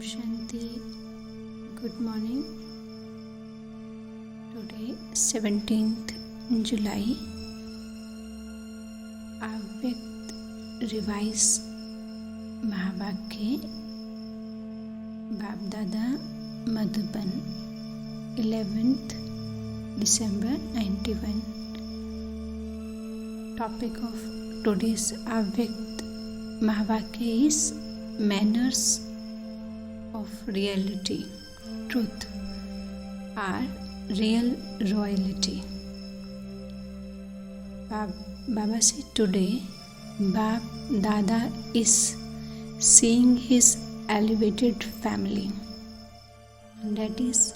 Shanti. Good morning. Today 17th July. Avyakt revised Avyakt BapDada Madhuban 11th December 91. Topic of today's Avyakt Avyakt is manners of reality, truth, or real royalty. Baba said today, BapDada is seeing his elevated family. That is,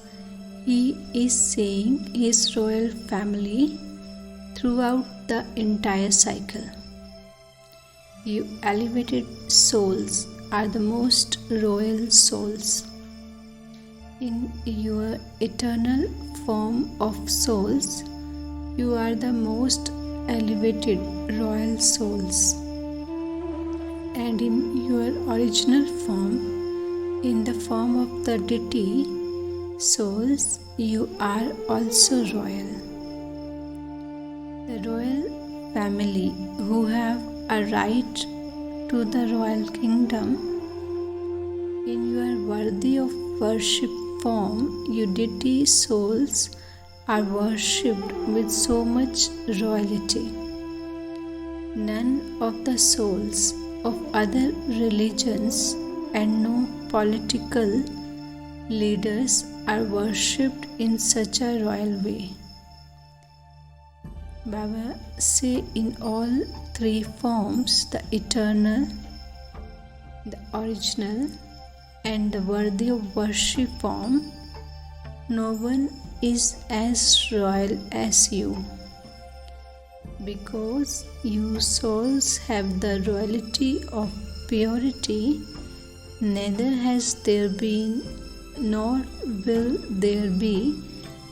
he is seeing his royal family throughout the entire cycle. You elevated souls are the most royal souls. In your eternal form of souls, you are the most elevated royal souls. And in your original form, in the form of the deity souls, you are also royal. The royal family who have a right to the royal kingdom, in your worthy of worship form, you deity souls are worshipped with so much royalty. None of the souls of other religions and no political leaders are worshipped in such a royal way. Baba say in all three forms, the eternal, the original, and the worthy of worship form, no one is as royal as you. Because you souls have the royalty of purity, neither has there been nor will there be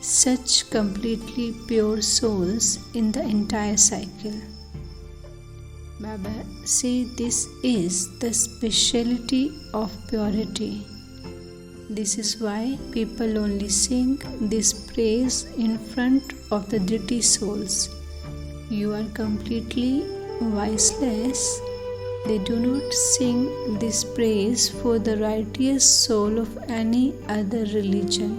such completely pure souls in the entire cycle. Baba say this is the speciality of purity. This is why people only sing this praise in front of the deity souls. You are completely voiceless. They do not sing this praise for the righteous soul of any other religion.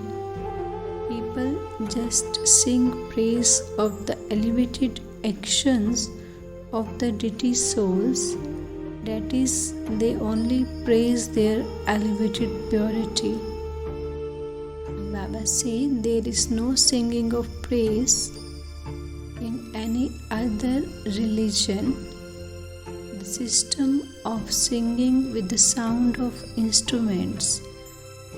People just sing praise of the elevated actions of the deity souls, that is, they only praise their elevated purity. Baba say there is no singing of praise in any other religion. The system of singing with the sound of instruments,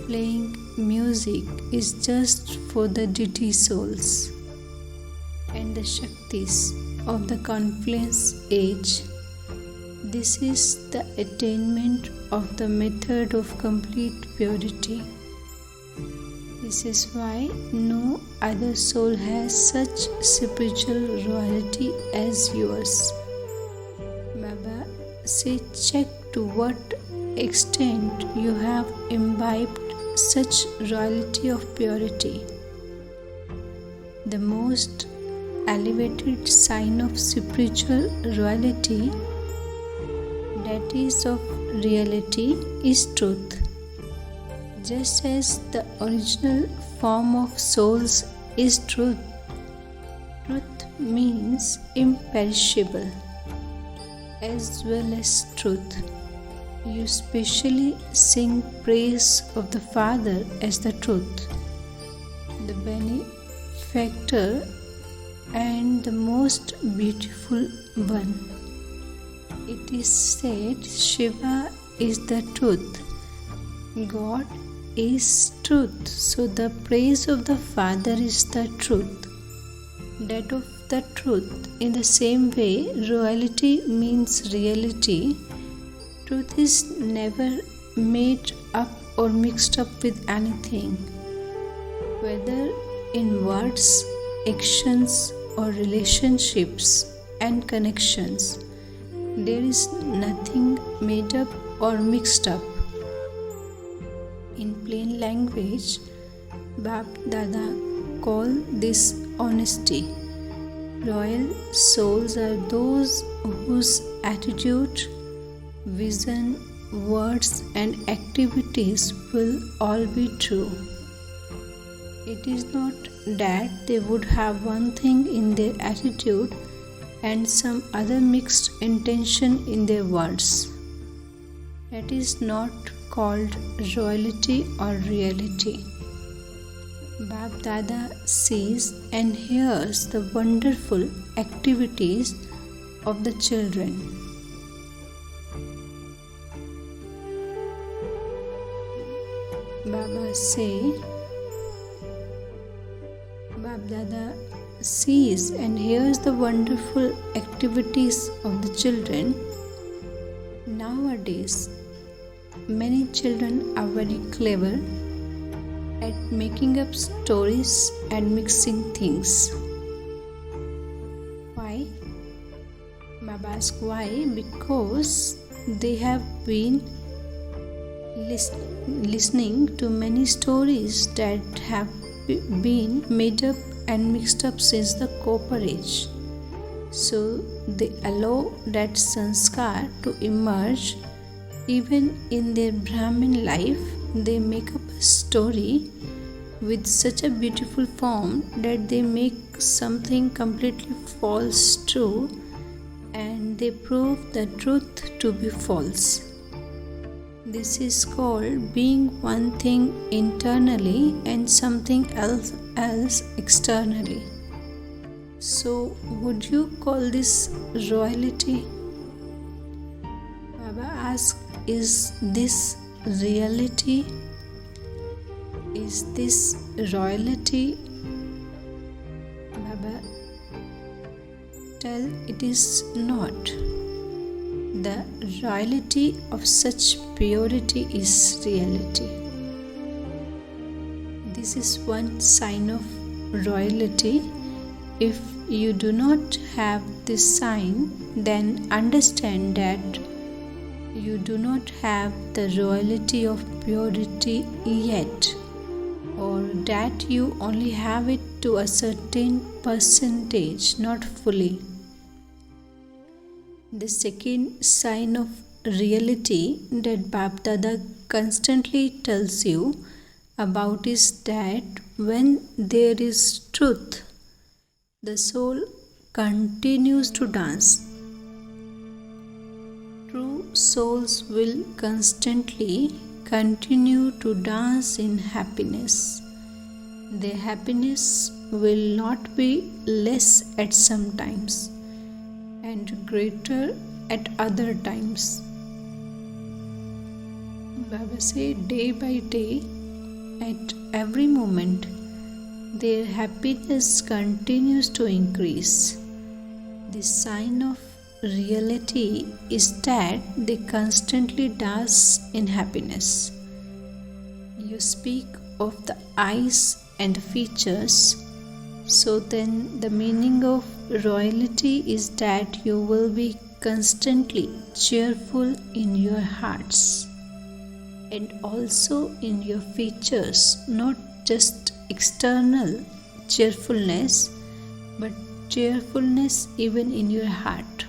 playing music, is just for the deity souls and the Shaktis of the confluence age. This is the attainment of the method of complete purity. This is why no other soul has such spiritual royalty as yours. Baba say check to what extent you have imbibed such royalty of purity. The most elevated sign of spiritual royalty, that is of reality, is truth. Just as the original form of souls is truth, truth means imperishable as well as truth. You specially sing praise of the Father as the truth, the benefactor and the most beautiful one. It is said Shiva is the truth, God is truth, so the praise of the Father is the truth, that of the truth. In the same way, royalty means reality. Truth is never made up or mixed up with anything, whether in words, actions, or relationships and connections. There is nothing made up or mixed up. plain language, BapDada call this honesty. Royal souls are those whose attitude, vision, words and activities will all be true. It is not that they would have one thing in their attitude and some other mixed intention in their words. That is not called royalty or reality. BapDada sees and hears the wonderful activities of the children. BapDada sees and hears the wonderful activities of the children. Nowadays, many children are very clever at making up stories and mixing things. Why? Baba asks why? Because they have been listening to many stories that have been made up and mixed up since the Copper Age. So they allow that sanskar to emerge. Even in their Brahmin life, they make up a story with such a beautiful form that they make something completely false true, and they prove the truth to be false. This is called being one thing internally and something else externally. So, would you call this royalty? Baba asks, is this reality? Is this royalty? Baba tell it is not. The royalty of such purity is reality. This is one sign of royalty. If you do not have this sign, then understand that you do not have the royalty of purity yet, or that you only have it to a certain percentage, not fully. The second sign of reality that BapDada constantly tells you about is that when there is truth, the soul continues to dance. True souls will constantly continue to dance in happiness. Their happiness will not be less at some times and greater at other times. Baba said, day by day, at every moment, their happiness continues to increase. The sign of reality is that they constantly dance in happiness. You speak of the eyes and features, so then the meaning of royalty is that you will be constantly cheerful in your hearts and also in your features, not just external cheerfulness, but cheerfulness even in your heart.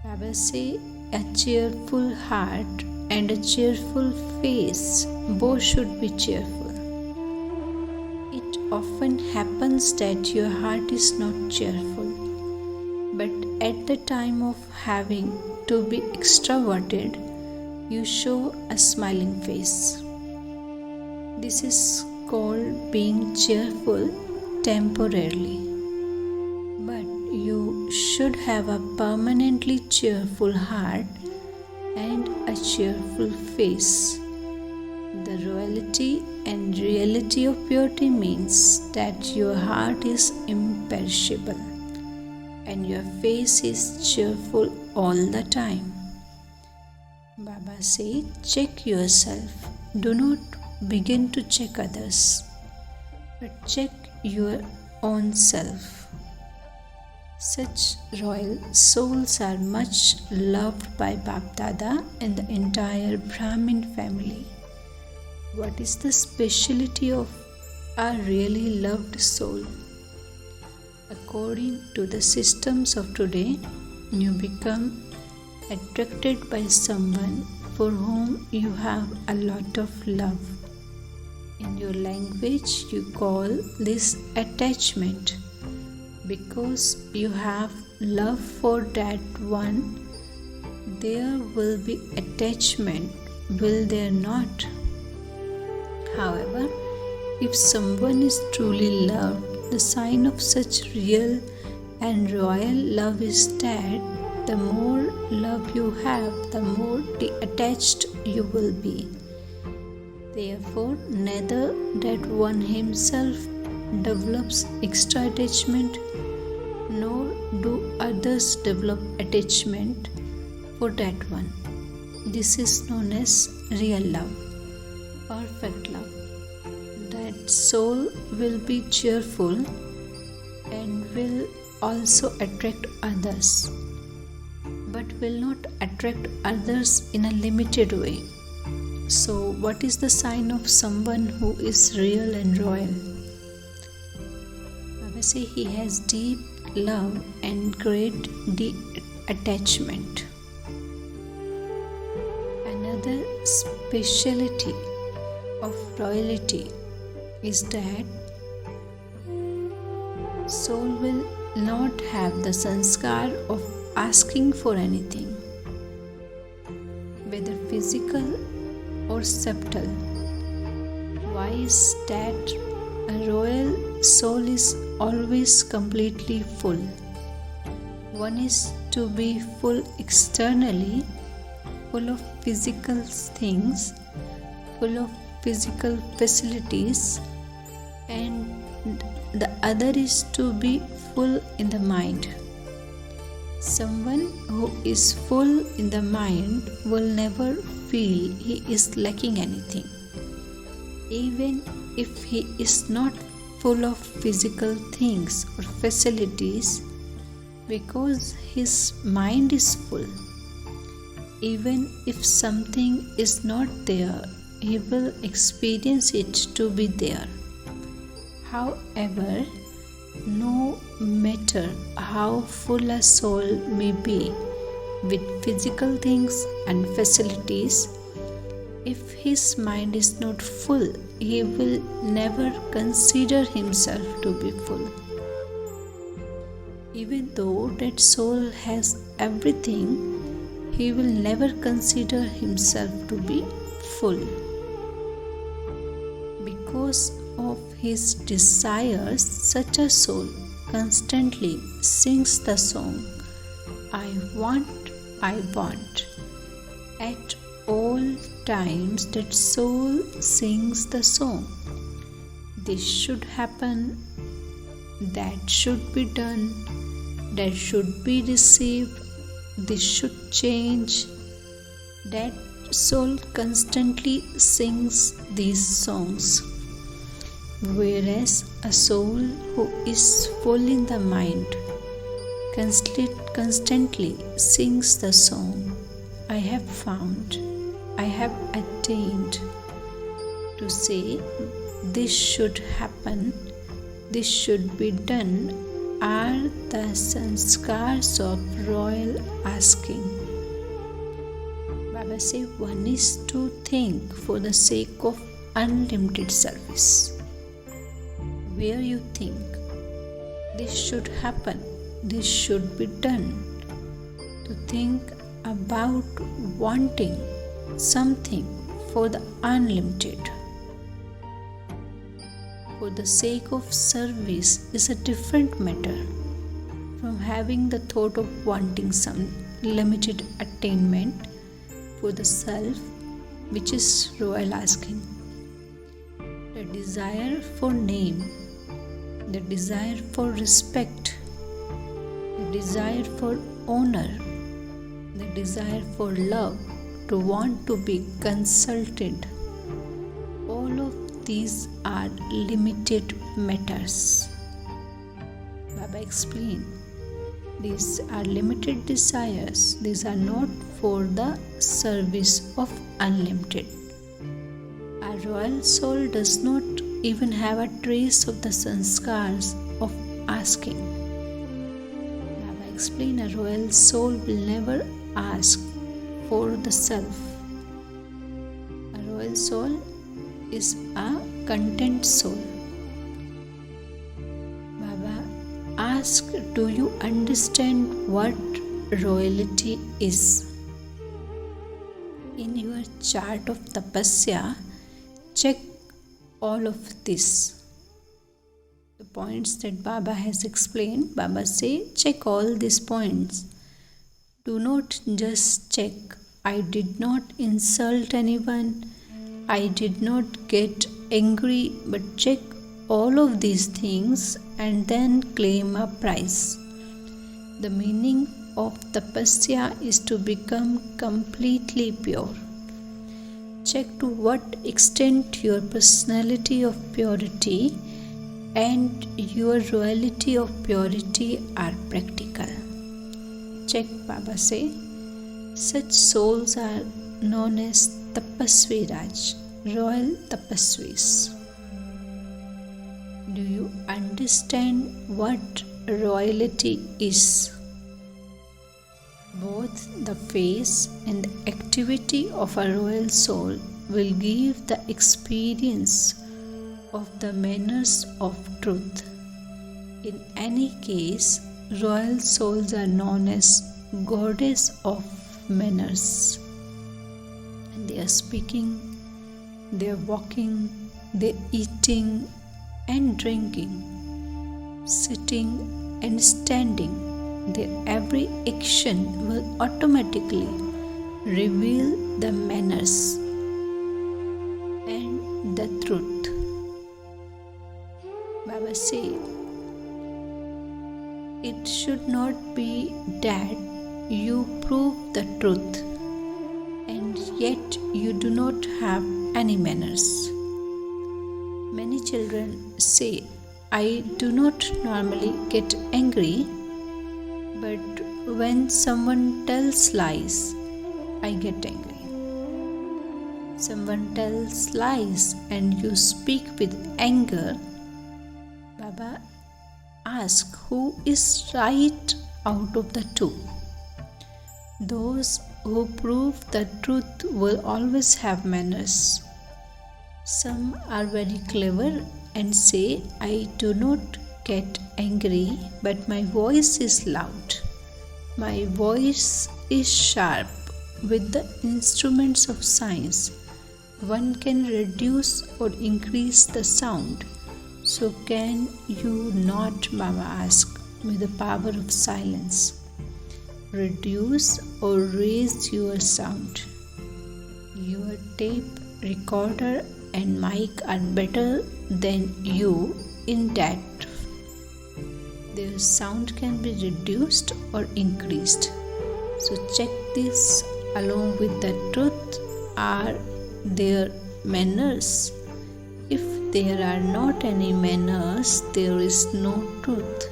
Baba say a cheerful heart and a cheerful face both should be cheerful. It often happens that your heart is not cheerful, but at the time of having to be extroverted, you show a smiling face. This is called being cheerful temporarily, but you should have a permanently cheerful heart and a cheerful face. The royalty and reality of purity means that your heart is imperishable and your face is cheerful all the time. Baba said, check yourself. Do not begin to check others, but check your own self. Such royal souls are much loved by BapDada and the entire Brahmin family. What is the specialty of a really loved soul? According to the systems of today, you become attracted by someone for whom you have a lot of love. In your language, you call this attachment. Because you have love for that one, there will be attachment, will there not? However, if someone is truly loved, the sign of such real and royal love is that the more love you have, the more detached you will be. Therefore, neither that one himself develops extra attachment, nor do others develop attachment for that one. This is known as real love, perfect love. That soul will be cheerful and will also attract others, but will not attract others in a limited way. So, what is the sign of someone who is real and royal? I say he has deep love and great attachment. Another speciality of royalty is that soul will not have the sanskar of asking for anything, whether physical or subtle. Why is that? A royal soul is always completely full. One is to be full externally, full of physical things, full of physical facilities, and the other is to be full in the mind. Someone who is full in the mind will never feel he is lacking anything, even if he is not full of physical things or facilities, because his mind is full. Even if something is not there, he will experience it to be there. However, no matter how full a soul may be with physical things and facilities, if his mind is not full, he will never consider himself to be full. Even though that soul has everything, he will never consider himself to be full. Because of his desires, such a soul constantly sings the song, I want. At all times, that soul sings the song. This should happen, that should be done, that should be received, this should change. That soul constantly sings these songs. Whereas a soul who is full in the mind constantly sings the song, I have found, I have attained. To say this should happen, this should be done, are the sanskars of royal asking. Baba say one is to think for the sake of unlimited service. Where you think this should happen, this should be done, to think about wanting something for the unlimited, for the sake of service, is a different matter from having the thought of wanting some limited attainment for the self, which is royal asking. The desire for name, the desire for respect, the desire for honor, the desire for love, to want to be consulted, all of these are limited matters. Baba explained, These are limited desires. These are not for the service of unlimited. Our royal soul does not even have a trace of the sanskars of asking. Baba explained a royal soul will never ask for the self. A royal soul is a content soul. Baba asked, do you understand what royalty is? In your chart of tapasya, check all of this. The points that Baba has explained, Baba say, check all these points. Do not just check, I did not insult anyone, I did not get angry, but check all of these things and then claim a prize. The meaning of tapasya is to become completely pure. Check to what extent your personality of purity and your royalty of purity are practical. Check, Baba say, such souls are known as Tapasvi Raj, royal Tapasvis. Do you understand what royalty is? Both the face and the activity of a royal soul will give the experience of the manners of truth. In any case, royal souls are known as goddess of manners. And they are speaking, they are walking, they are eating and drinking, sitting and standing. Their every action will automatically reveal the manners and the truth. Baba say, it should not be that you prove the truth and yet you do not have any manners. Many children say, I do not normally get angry, but when someone tells lies, I get angry. Someone tells lies and you speak with anger. Baba asks, who is right out of the two? Those who prove the truth will always have manners. Some are very clever and say, I do not get angry, but my voice is loud. My voice is sharp. With the instruments of science, one can reduce or increase the sound. So can you not, Baba asked, with the power of silence, reduce or raise your sound? Your tape recorder and mic are better than you in that their sound can be reduced or increased. So check this along with the truth. Are there manners? If there are not any manners, there is no truth.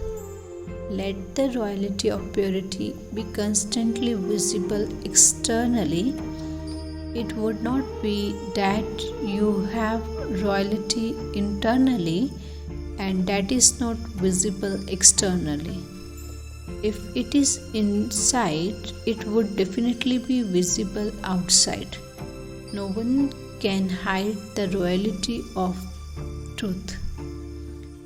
Let the royalty of purity be constantly visible externally. It would not be that you have royalty internally and that is not visible externally. If it is inside, it would definitely be visible outside. No one can hide the royalty of truth.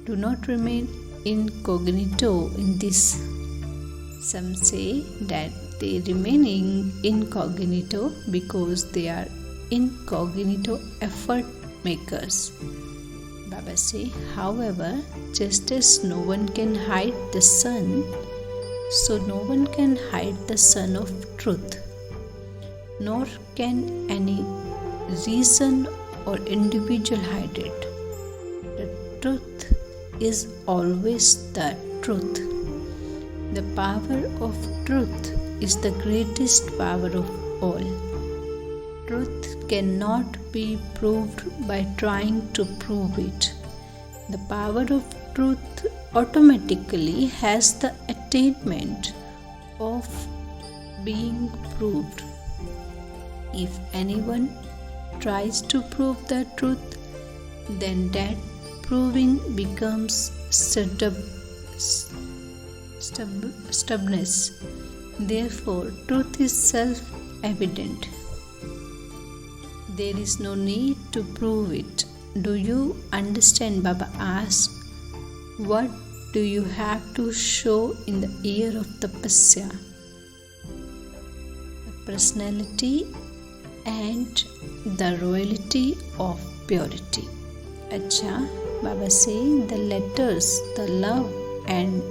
Do not remain incognito in this. Some say that they remain incognito because they are incognito effort makers. Baba say, however, just as no one can hide the sun, so no one can hide the sun of truth, nor can any reason or individual hide it. The truth is always the truth. The power of truth is the greatest power of all. Truth cannot be proved by trying to prove it. The power of truth automatically has the attainment of being proved. If anyone tries to prove the truth, then that proving becomes stubbornness. Therefore, truth is self-evident. There is no need to prove it. Do you understand? Baba asked. What do you have to show in the year of tapasya? The personality and the royalty of purity. Acha, Baba say the letters, the love and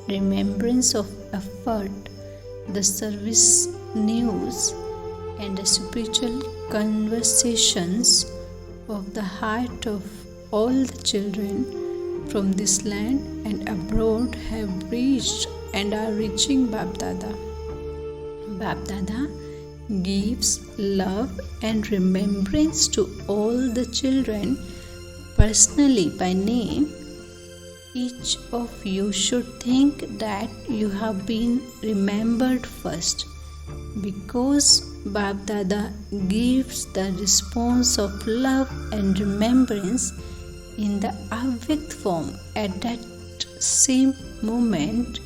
remembrance of effort, the service news and the spiritual conversations of the heart of all the children from this land and abroad have reached and are reaching BapDada. BapDada gives love and remembrance to all the children personally by name. Each of you should think that you have been remembered first, because BapDada gives the response of love and remembrance in the Avyakt form at that same moment.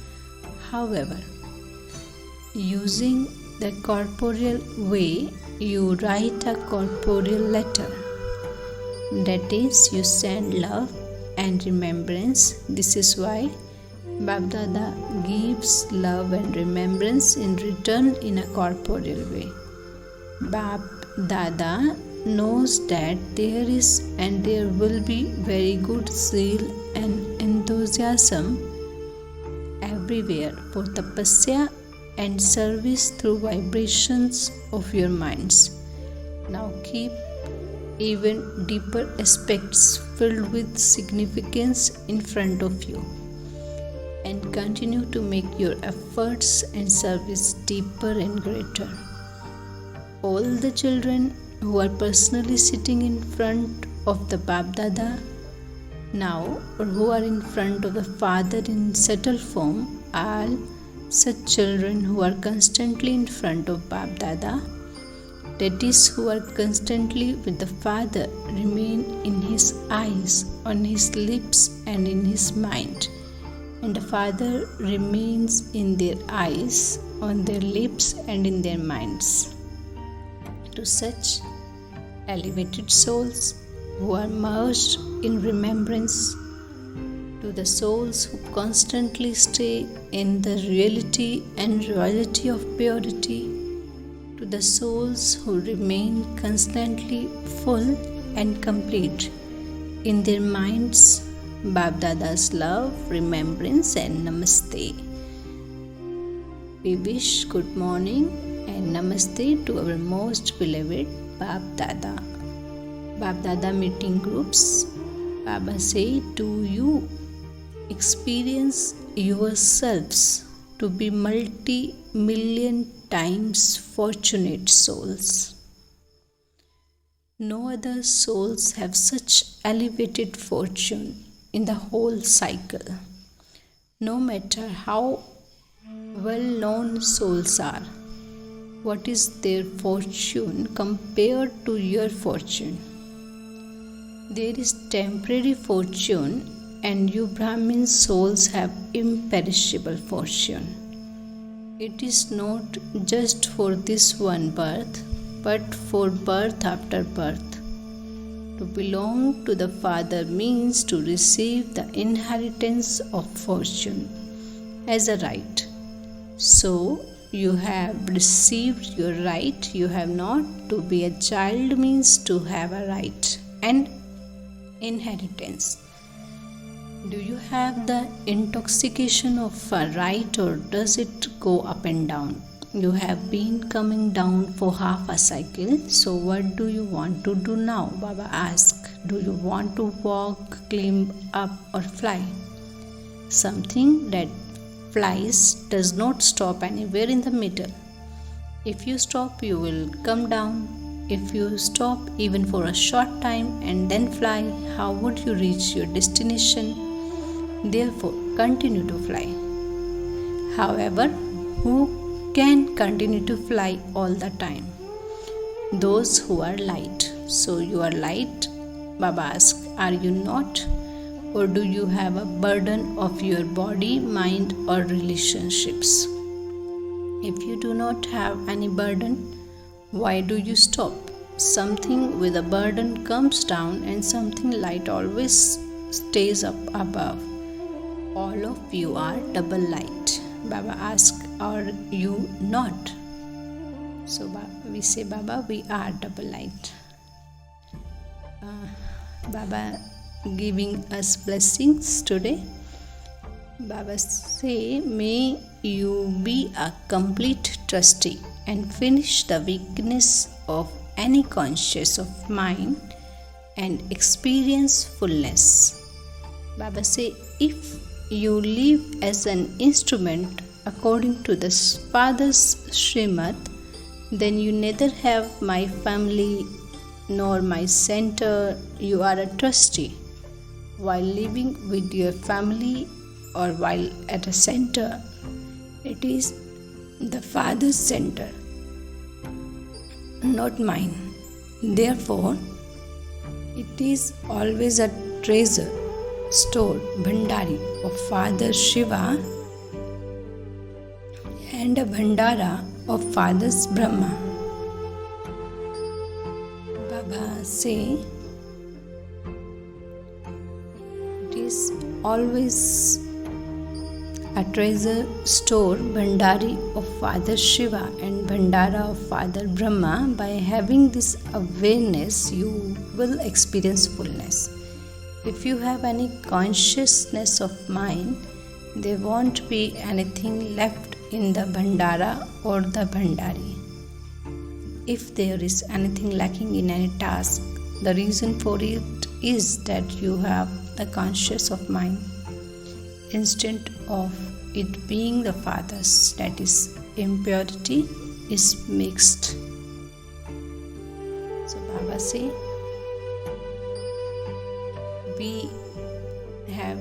However, using the corporeal way, you write a corporeal letter. That is, you send love and remembrance. This is why BapDada gives love and remembrance in return in a corporeal way. BapDada knows that there is and there will be very good zeal and enthusiasm everywhere for tapasya and service through vibrations of your minds. Now keep even deeper aspects filled with significance in front of you and continue to make your efforts and service deeper and greater. All the children who are personally sitting in front of the BapDada now, or who are in front of the Father in settled form, are such children who are constantly in front of BapDada, that is, who are constantly with the Father, remain in his eyes, on his lips and in his mind, and the Father remains in their eyes, on their lips and in their minds. To such elevated souls who are merged in remembrance, to the souls who constantly stay in the reality and royalty of purity, to the souls who remain constantly full and complete in their minds, BapDada's love, remembrance and namaste. We wish good morning and namaste to our most beloved BapDada. BapDada meeting groups. Baba say, do you experience yourselves to be multi-million times fortunate souls? No other souls have such elevated fortune in the whole cycle. No matter how well-known souls are, what is their fortune compared to your fortune? There is temporary fortune, and you Brahmin souls have imperishable fortune. It is not just for this one birth, but for birth after birth. To belong to the Father means to receive the inheritance of fortune as a right. So, you have received your right. You have not. To be a child means to have a right and inheritance. Do you have the intoxication of a right, or does it go up and down? You have been coming down for half a cycle, so what do you want to do now? Baba asked. Do you want to walk, climb up or fly? Something that flies does not stop anywhere in the middle. If you stop, you will come down. If you stop even for a short time and then fly, how would you reach your destination? Therefore, continue to fly. However, who can continue to fly all the time? Those who are light. So you are light? Baba asks, are you not? Or do you have a burden of your body, mind, or relationships? If you do not have any burden, why do you stop? Something with a burden comes down and something light always stays up above. All of you are double light. Baba asks, are you not? So we say, Baba, we are double light. Baba giving us blessings today. Baba say, may you be a complete trustee and finish the weakness of any conscious of mind and experience fullness. Baba say, if you live as an instrument according to the Father's Srimad, then you neither have my family nor my center. You are a trustee. While living with your family or while at a center, it is the Father's center, not mine. Therefore, it is always a treasure stored, Bhandari of Father Shiva and a Bhandara of Father's Brahma. Baba say, it is always a treasure store, Bhandari of Father Shiva and Bhandara of Father Brahma. By having this awareness, you will experience fullness. If you have any consciousness of mind, there won't be anything left in the Bhandara or the Bhandari. If there is anything lacking in any task, the reason for it is that you have the conscious of mind instead of it being the Father's, that is, impurity is mixed. So Baba say, we have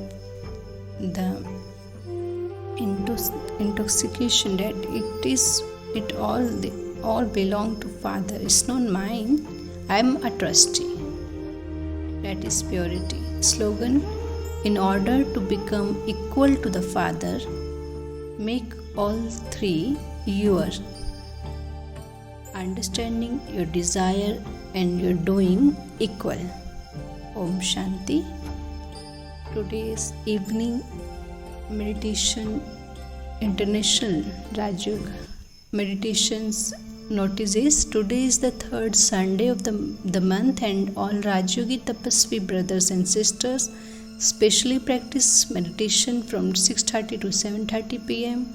the intoxication that it all belong to Father. It's not mine. I am a trustee. That is purity. Slogan: in order to become equal to the Father, make all three your understanding, your desire, and your doing equal. Om Shanti. Today's evening meditation, International Raj Yoga meditations notices. Today is the third Sunday of the month, and all Raj Yogi Tapasvi brothers and sisters specially practice meditation from 6:30 to 7:30 p.m.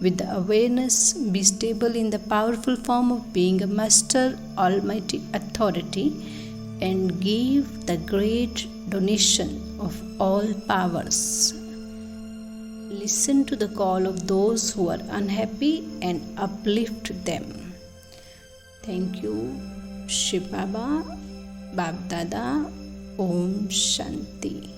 with the awareness. Be stable in the powerful form of being a Master Almighty Authority and give the great donation of all powers. Listen to the call of those who are unhappy and uplift them. Thank you. Shiv Baba BapDada. Om Shanti.